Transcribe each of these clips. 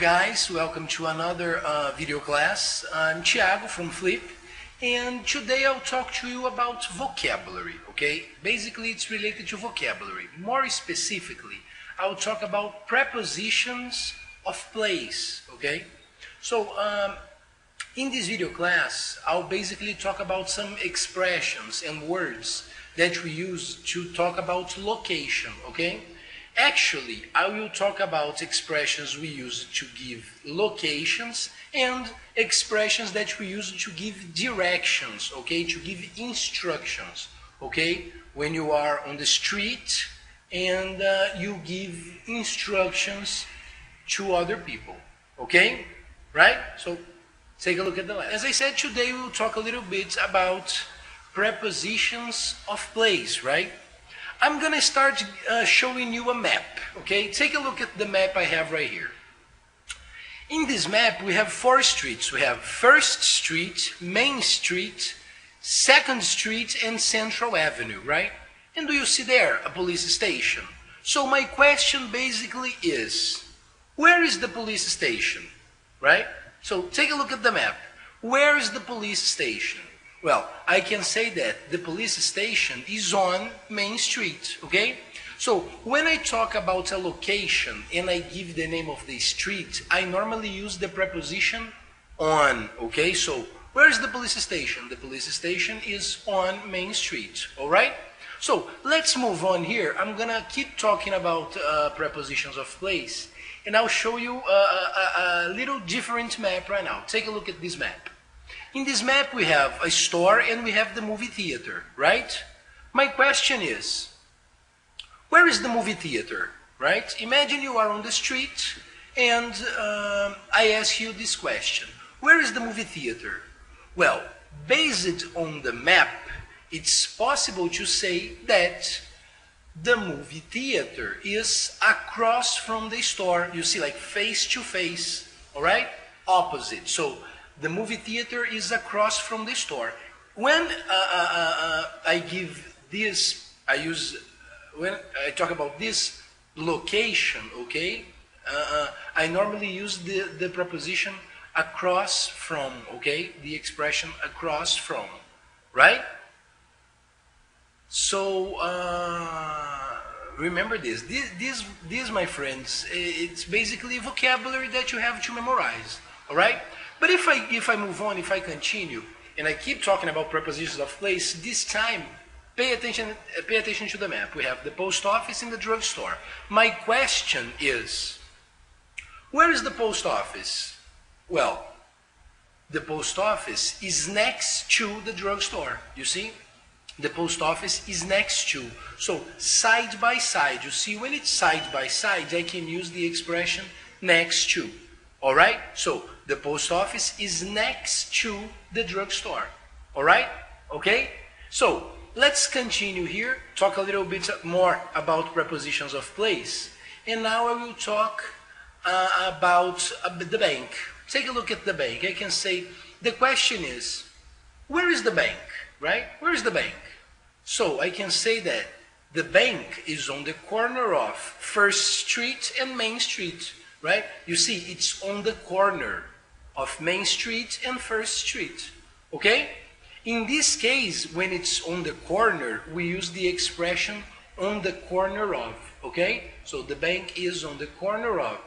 guys, welcome to another video class. I'm Thiago from Flip, and today I'll talk to you about vocabulary, okay? Basically it's related to vocabulary. More specifically, I'll talk about prepositions of place, okay? So in this video class, I'll basically talk about some expressions and words that we use to talk about location, okay? Actually, I will talk about expressions we use to give locations and expressions that we use to give directions, okay, to give instructions, okay, when you are on the street and you give instructions to other people, okay, right? So take a look at the last. As I said, today we'll talk a little bit about prepositions of place, right? I'm going to start showing you a map, okay? Take a look at the map I have right here. In this map, we have 4 streets. We have 1st Street, Main Street, 2nd Street, and Central Avenue, right? And do you see there a police station? So my question basically is, where is the police station, right? So take a look at the map. Where is the police station? Well, I can say that the police station is on Main Street, okay? So when I talk about a location and I give the name of the street, I normally use the preposition on, okay? So where's the police station? The police station is on Main Street, all right? So let's move on here. I'm gonna keep talking about prepositions of place, and I'll show you a little different map right now. Take a look at this map. In this map we have a store and we have the movie theater, right? My question is, where is the movie theater, right? Imagine you are on the street and I ask you this question. Where is the movie theater? Well, based on the map, it's possible to say that the movie theater is across from the store. You see, like face to face, all right? Opposite. So the movie theater is across from the store. When I give this, when I talk about this location, okay, I normally use the preposition across from, okay, the expression across from, right? So remember this. This, my friends, it's basically vocabulary that you have to memorize, all right? But if I move on, if I continue, and I keep talking about prepositions of place, this time, pay attention to the map. We have the post office and the drugstore. My question is, where is the post office? Well, the post office is next to the drugstore, you see? The post office is next to. So, side by side. You see, when it's side by side, I can use the expression next to. All right? So, the post office is next to the drugstore. All right? Okay? So, let's continue here, talk a little bit more about prepositions of place. And now I will talk about the bank. Take a look at the bank. I can say, the question is, where is the bank? Right? Where is the bank? So, I can say that the bank is on the corner of 1st Street and Main Street. Right? You see, it's on the corner of Main Street and 1st Street. Okay? In this case, when it's on the corner, we use the expression on the corner of. Okay? So the bank is on the corner of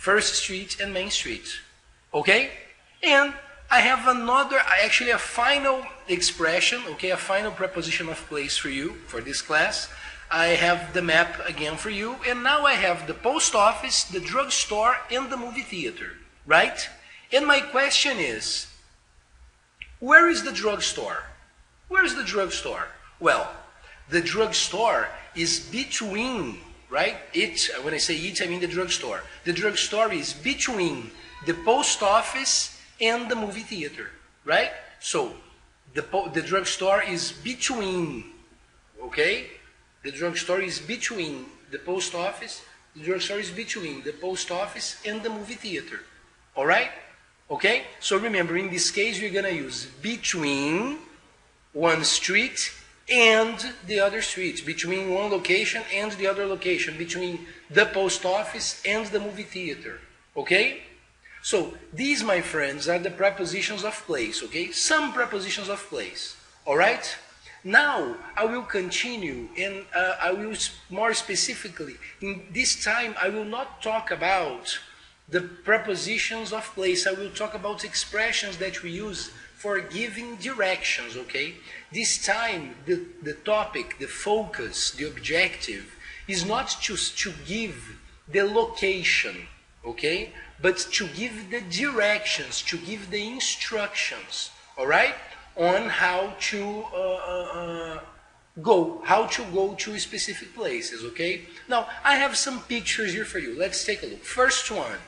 1st Street and Main Street. Okay? And I have actually a final expression, okay, a final preposition of place for you for this class. I have the map again for you, and now I have the post office, the drugstore, and the movie theater, right? And my question is, where is the drugstore? Where is the drugstore? Well, the drugstore is between, right? When I say it, I mean the drugstore. The drugstore is between the post office and the movie theater, right? So, the drugstore is between, okay? The drugstore is between the post office. The drugstore is between the post office and the movie theater. All right? Okay? So remember, in this case, we're going to use between one street and the other street. Between one location and the other location. Between the post office and the movie theater. Okay? So these, my friends, are the prepositions of place, okay? Some prepositions of place, all right? Now I will continue, and I will more specifically, in this time I will not talk about the prepositions of place. I will talk about expressions that we use for giving directions, okay? This time the topic, the focus, the objective is not just to give the location, okay? But to give the directions, to give the instructions, all right, on how to go to specific places, okay? Now, I have some pictures here for you. Let's take a look. First one,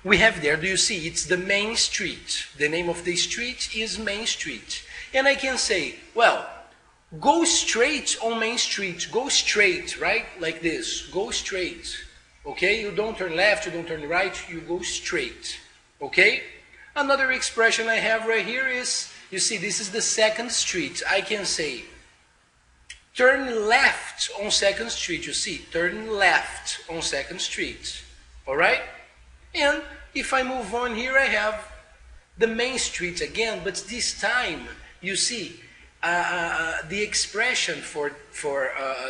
we have there, do you see, it's the main street. The name of the street is Main Street. And I can say, well, go straight on Main Street. Go straight, right? Like this. Go straight. Okay, you don't turn left, you don't turn right, you go straight. Okay? Another expression I have right here is, you see, this is the 2nd Street. I can say, turn left on 2nd Street. You see, turn left on 2nd Street. Alright? And if I move on here, I have the Main Street again, but this time, you see, the expression for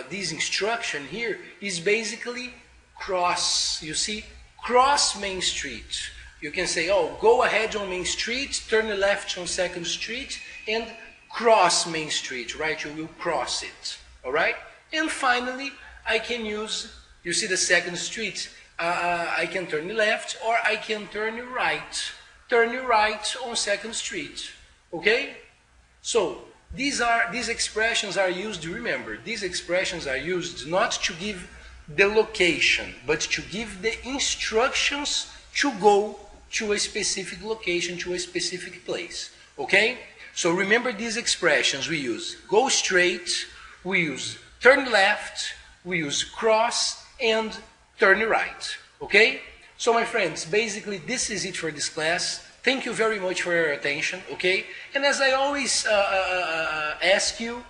this instruction here is basically cross. You see, cross Main Street. You can say, oh, go ahead on Main Street, turn left on 2nd Street, and cross Main Street, right? You will cross it, all right? And finally, I can use, you see the 2nd Street, I can turn left or I can turn right. Turn right on 2nd Street, okay? So, these expressions are used, remember, these expressions are used not to give the location, but to give the instructions to go to a specific location, to a specific place. Okay? So remember these expressions we use. Go straight, we use turn left, we use cross, and turn right. Okay? So my friends, basically this is it for this class. Thank you very much for your attention. Okay? And as I always ask you,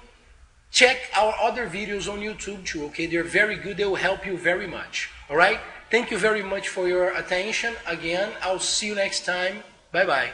check our other videos on YouTube too, okay? They're very good. They will help you very much. All right? Thank you very much for your attention. Again, I'll see you next time. Bye-bye.